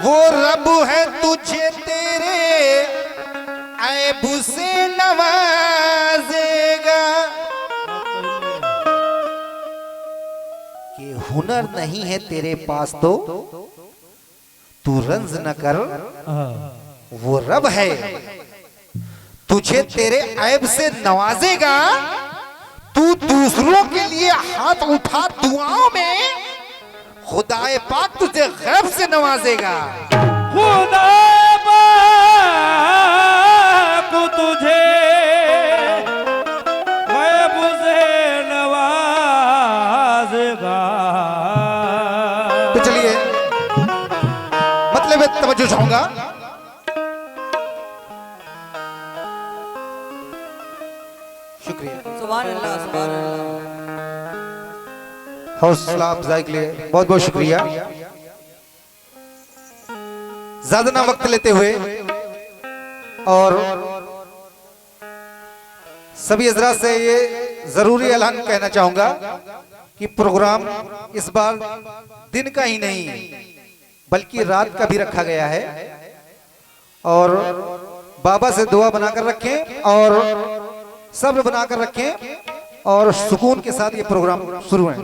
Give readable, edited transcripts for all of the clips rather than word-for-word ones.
वो रब है तुझे तेरे ऐब से नवाजेगा। कि हुनर नहीं है तेरे पास तो तू रंज न कर, वो रब है तुझे तेरे ऐब से नवाजेगा। तू दूसरों के लिए हाथ उठा दुआओं में, खुदाए पाक तुझे गैब से नवाजेगा। खुदाए पाक तुझे गैब से नवाजेगा। तो चलिए मतलब तवज्जो चाहूंगा। शुक्रिया, सुभान अल्लाह, सुभान अल्लाह। हौसला अफजाई के लिए बहुत बहुत शुक्रिया। ज्यादा ना वक्त लेते हुए और सभी हजरात से ये जरूरी ऐलान कहना चाहूंगा कि प्रोग्राम इस बार दिन का ही नहीं बल्कि रात का भी रखा गया है। और बाबा से दुआ बनाकर रखें और सब्र बनाकर रखें और सुकून के साथ ये प्रोग्राम शुरू है।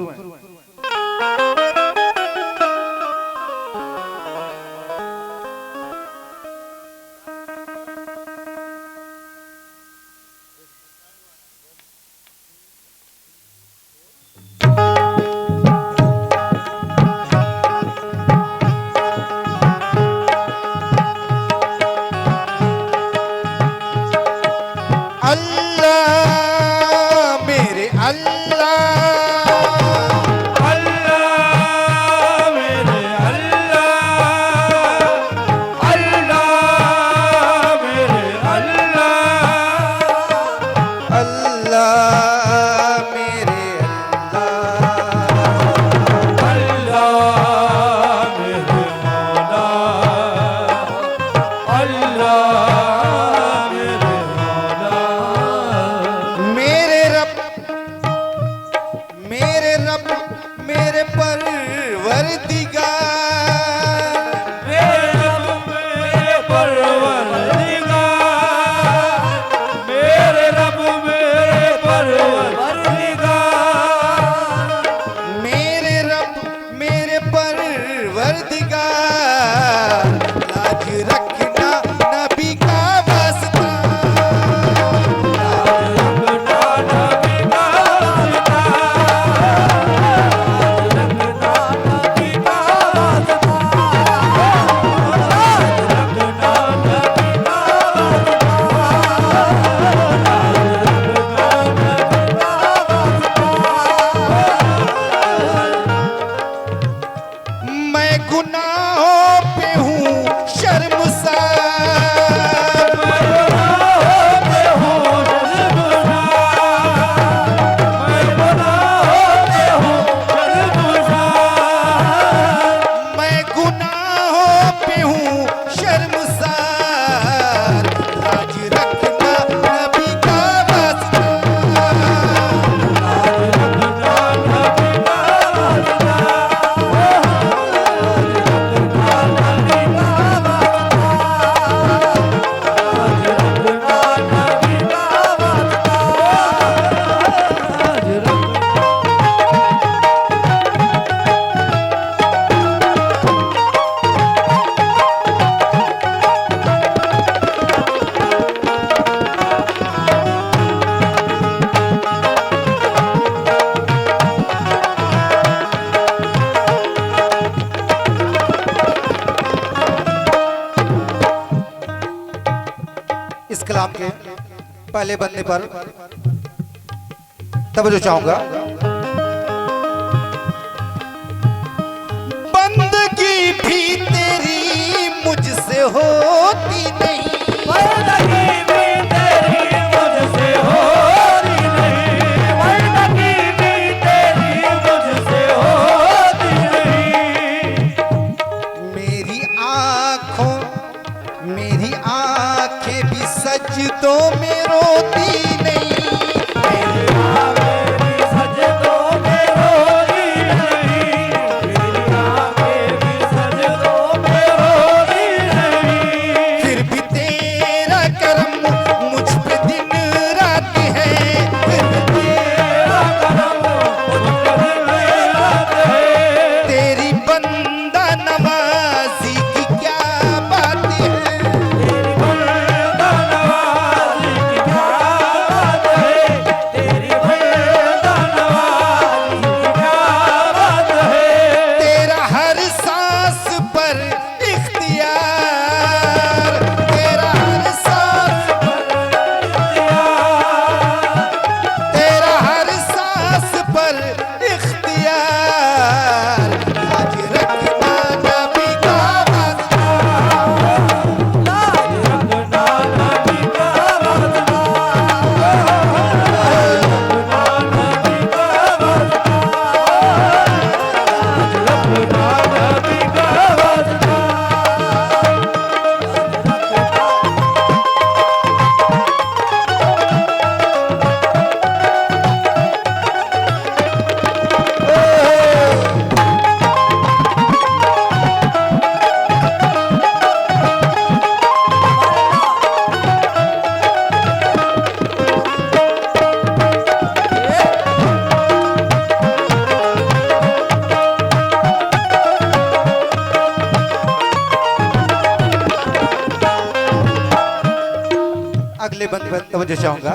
इस कलाम के पहले बनने पर तवज्जो चाहूंगा। बंदगी भी तेरी मुझसे होती नहीं, बंदगी भी तेरी मुझसे होती नहीं, बंदगी भी तेरी मुझसे होती नहीं। मेरी आंखें भी सजदों में रोती नहीं, मेरी आंखें भी सजदों में रोती नहीं, मेरी आंखें भी सजदों में रोती आखिरी बंद पर तवज्जो चाहूंगा।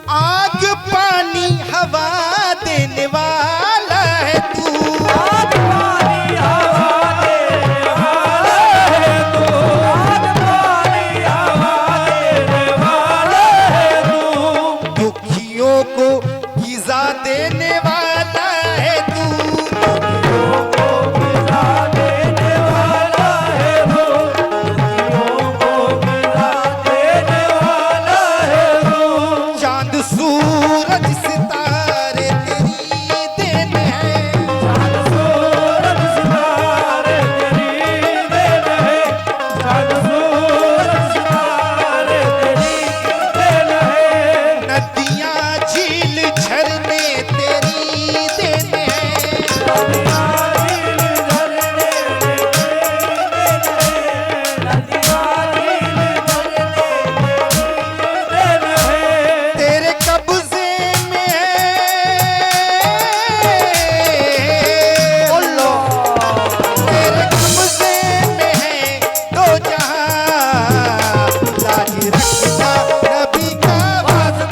आग पानी हवा देने वाला है तू, आग पानी हवा देने वाला है तू, आग पानी हवा देने वाला है तू, दुखियों को गिज़ा देने वाला है तू, दुखियों को गिज़ा देने वाला है तू, दुखियों को गिज़ा देने वाला है तू, चांद सूरज सितारे तेरी देन है, चाँद सूरज सितारे तेरी देन है, चाँद सूरज सितारे तेरी देन है, नदियाँ झील झरने तेरी देन है, नदियाँ झील झरने तेरी देन है, नदियाँ झील झरने तेरी देन है, तेरे कब्जे में है तेरे कब्जे में है दो जहां, लाज रखना नबी का वास्ता,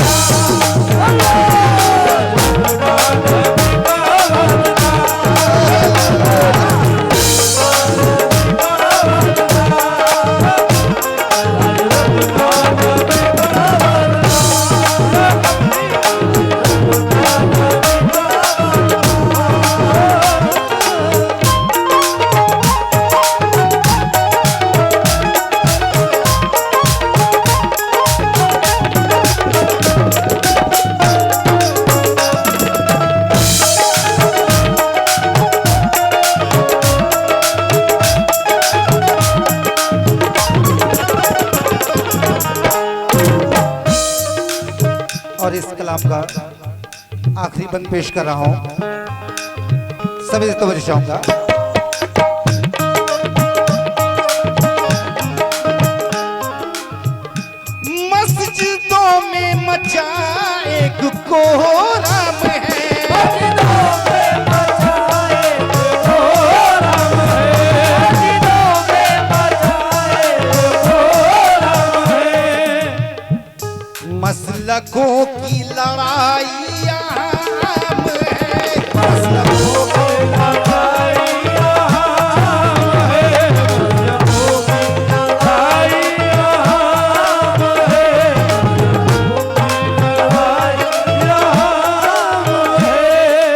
और इस कलाम का आखिरी बंद पेश कर रहा हूं, सभी से तवज्जो चाहूंगा। मस्जिदों में मचा एक कोहराम है, मस्जिदों में मचाए कोहराम है, मस्जिदों में मचाए कोहराम है, मसलकों की लड़ाई आम है, मसलकों की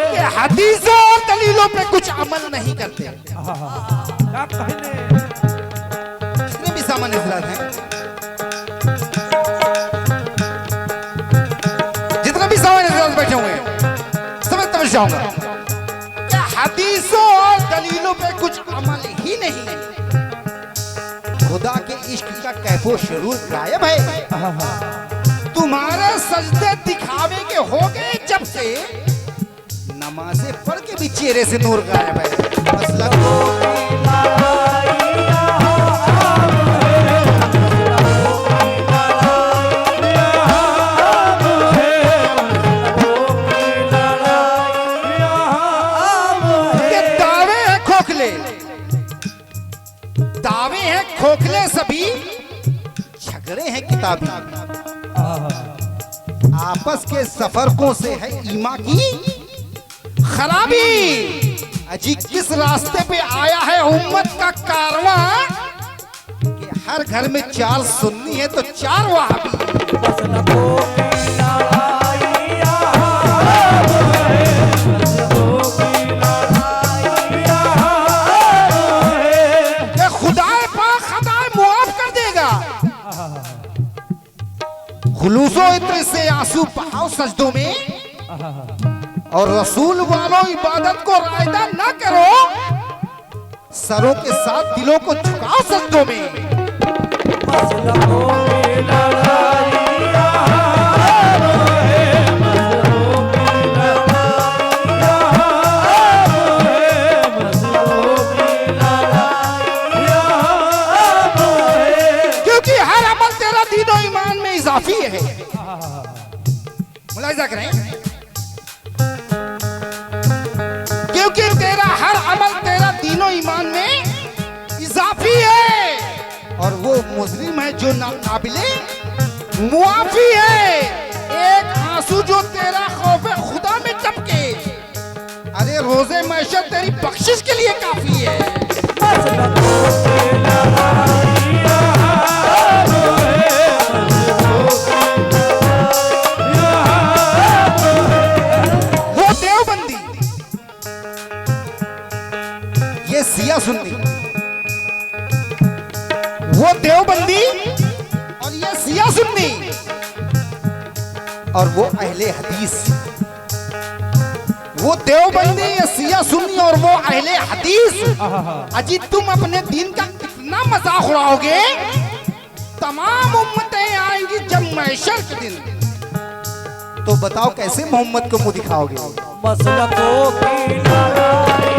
कि हदीसों और दलीलों पे कुछ अमल नहीं करते। जितने भी सामान्य हजरात हैं, जितने भी सामान्य हजरात बैठे हुए हैं, समझ तवज्जो चाहूंगा कि हदीसों और दलीलों पे कुछ अमल ही नहीं है। खुदा के इश्क का कैफो शुरूर गायब है। तुम्हारे सजदे दिखावे के हो गए जब से, नमाजें पढ़ के भी चेहरे से नूर गायब है। मसलकों की के दावे हैं खोखले, दावे हैं खोखले सभी, झगड़े हैं किताबी, आपस के सफरकों से है ईमा की खराबी। अजी किस रास्ते पे आया है उम्मत का कारवां, कि हर घर में 4 सुन्नी है तो 4 वहाबी। ये खुदाए पाक खताए मुआफ कर देगा। खुलूसो इत्र से आंसू बहाओ सजदों में, और रसूल वालों इबादत को रायदा ना करो, सरों के साथ दिलों को झुकाओ सजदों में। क्योंकि हर अमल तेरा दीनो ईमान में इजाफी है। मुलाहिजा करें, क्योंकि तेरा हर अमल तेरा दीनो ईमान में इजाफी है, और वो मुजरिम है जो नाबिले मुआफी है, एक आंसू जो तेरा खौफ खुदा में टपके, अरे रोजे मैशर तेरी बख्शिश के लिए काफी है। वो देवबंदी, ये सिया सुन्नी, वो देवबंदी और ये सिया सुन्नी और वो अहले हदीस। वो देवबंदी, ये सिया सुन्नी और वो अहले हदीस। अजी तुम अपने दीन का कितना मजाक उड़ाओगे, तमाम उम्मतें आएंगी जब महशर के दिन, तो बताओ कैसे मोहम्मद को मुंह दिखाओगे। मसलकों की लड़ाई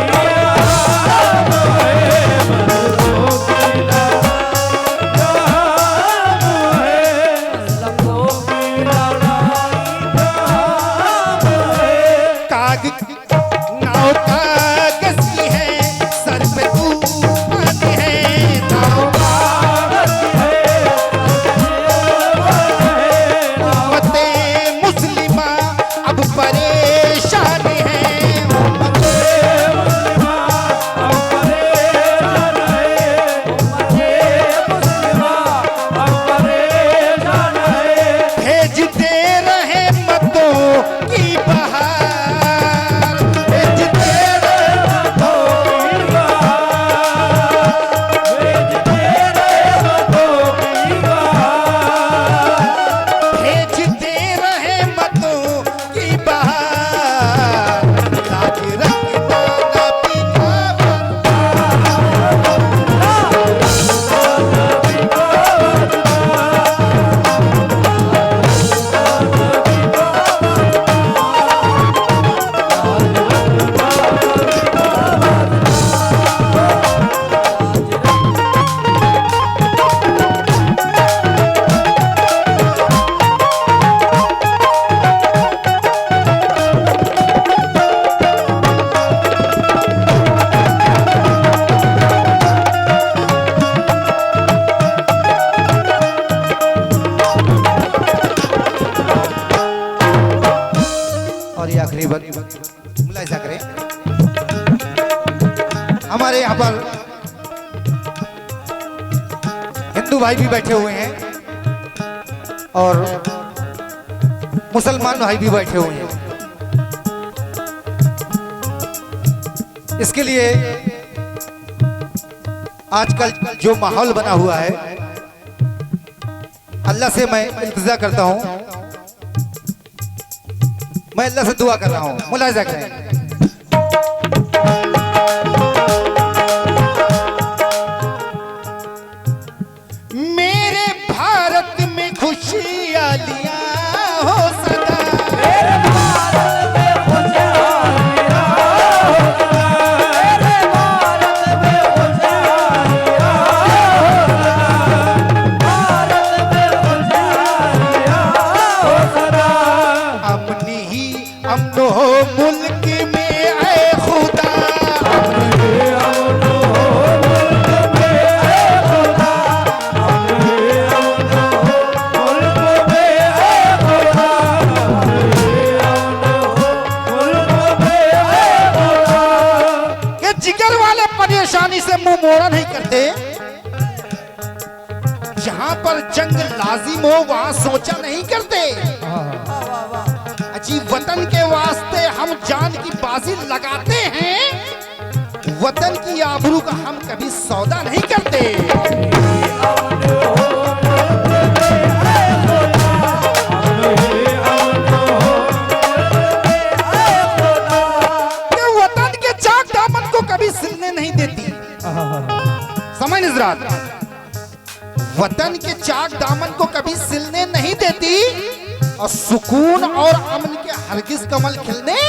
मुलाहिजा करें, हमारे यहाँ पर हिंदू भाई भी बैठे हुए हैं और मुसलमान भाई भी बैठे हुए हैं। इसके लिए आजकल जो माहौल बना हुआ है, अल्लाह से मैं इल्तिजा करता हूं, मैं अल्लाह से दुआ कर रहा हूं। मुलाहिजा करें, मेरे भारत में खुशियालियां हो सदा, मुल्क में ऐ खुदा, ये जिगर वाले परेशानी से मुंह मोड़ा नहीं करते। जहां पर जंग लाजिम हो वहां सोचा नहीं करते। जी वतन के वास्ते हम जान की बाजी लगाते हैं, वतन की आबरू का हम कभी सौदा नहीं करते। कि वतन के चाक दामन को कभी सिलने नहीं देती। समझ नजरात, वतन के चाक दामन को कभी सिलने नहीं देती और सुकून और अमन के हरगिज कमल खिलने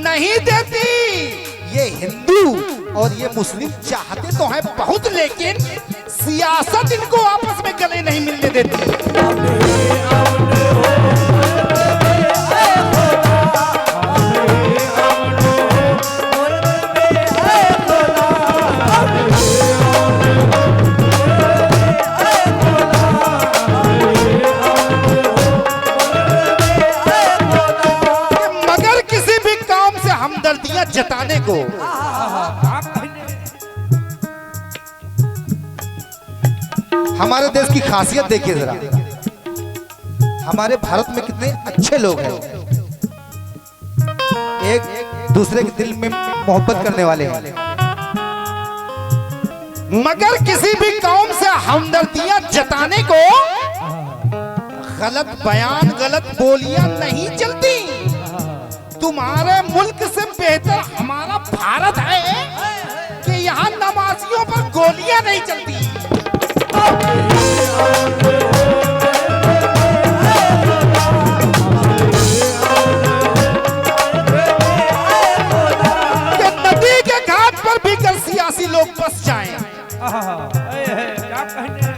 नहीं देती। ये हिंदू और ये मुस्लिम चाहते तो हैं बहुत, लेकिन सियासत इनको आपस में गले नहीं मिलने देती। हमारे देश की खासियत देखिए जरा, हमारे भारत में कितने अच्छे लोग हैं, एक दूसरे के दिल में मोहब्बत करने वाले हैं, मगर किसी भी कौम से हमदर्दियां जताने को गलत बयान गलत बोलियां नहीं चलती। तुम्हारे मुल्क से बेहतर हमारा भारत है कि यहाँ नमाजियों पर गोलियां नहीं चलती। कि नदी के घाट पर भी कल सियासी लोग बस जाएं। क्या कहने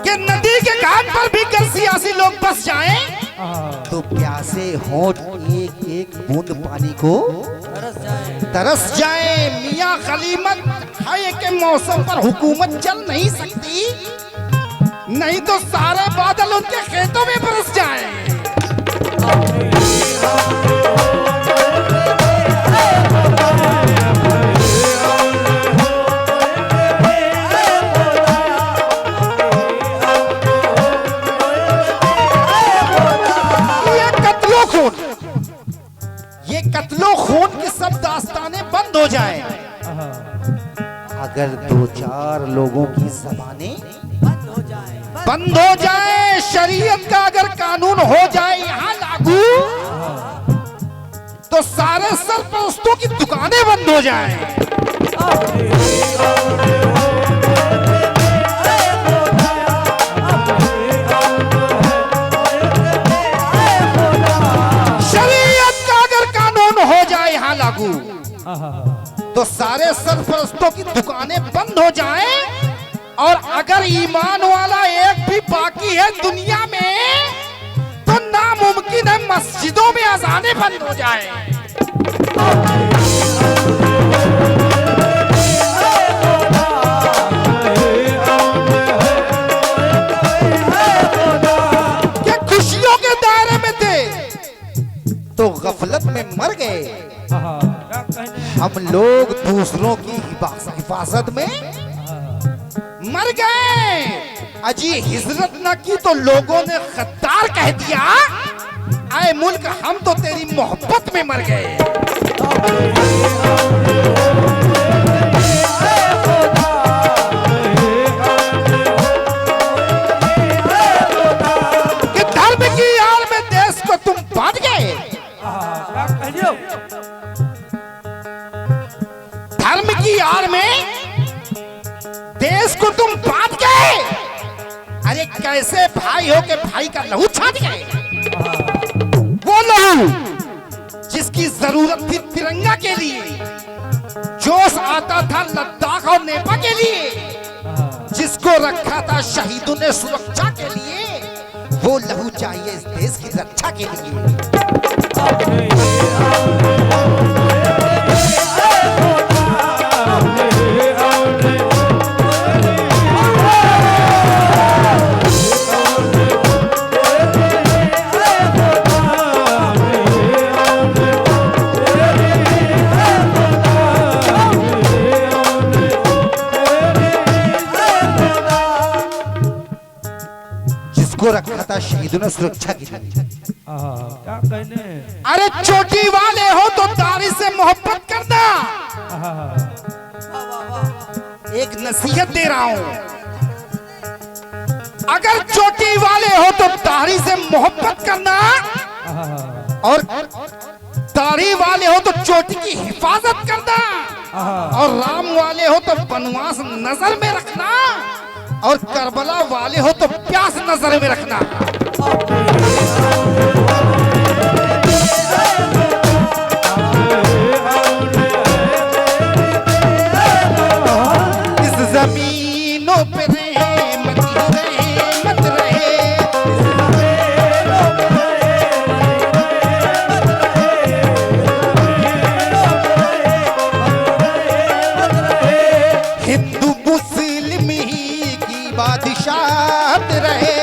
कि नदी के घाट पर भी कल सियासी लोग बस जाएं तो प्यासे होंठ एक एक बूंद पानी को तरस जाए। मियां खलीमत है के मौसम पर हुकूमत चल नहीं सकती, नहीं तो सारे बादल उनके खेतों में बरस जाएं। ये कत्लो खून की सब दास्तानें बंद हो जाएं। अगर दो चार लोगों की ज़बानें बंद हो जाए, शरीयत का अगर कानून हो जाए यहाँ लागू, तो सारे सरपरस्तों की दुकानें बंद हो जाएं। शरीयत का अगर कानून हो जाए यहाँ लागू, तो सारे सरपरस्तों की दुकानें बंद हो जाएं। और अगर ईमान वाला एक भी बाकी है दुनिया में, तो नामुमकिन है मस्जिदों में अजानें बंद हो जाएं। क्या खुशियों के दायरे में थे तो गफलत में मर गए। हम लोग दूसरों की हिफाजत में मर गए। अजी हिजरत न की तो लोगों ने गद्दार कह दिया। आए मुल्क हम तो तेरी मोहब्बत में मर गए। कि धर्म की आड़ में देश को तुम बांट गए। धर्म की आड़ में देश को तुम बांट गए। अरे कैसे भाई हो के भाई का लहू छाट गए। वो लहू जिसकी जरूरत थी तिरंगा के लिए, जोश आता था लद्दाख और नेपा के लिए, जिसको रखा था शहीदों ने सुरक्षा के लिए, वो लहू चाहिए इस देश की रक्षा के लिए। रखा था शहीदों ने सुरक्षा की। क्या कहने। अरे चोटी वाले हो तो दाढ़ी से मोहब्बत करना। एक नसीहत दे रहा हूं, अगर चोटी वाले हो तो दाढ़ी से मोहब्बत करना, और दाढ़ी वाले हो तो चोटी की हिफाजत करना, और राम वाले हो तो बनवास नजर में रखना, और करबला वाले हो तो प्यास नजर में रखना। इस जमीनों पे रहमत रहे, हिंदू मुस्लिम ही की बादशाहत रहे।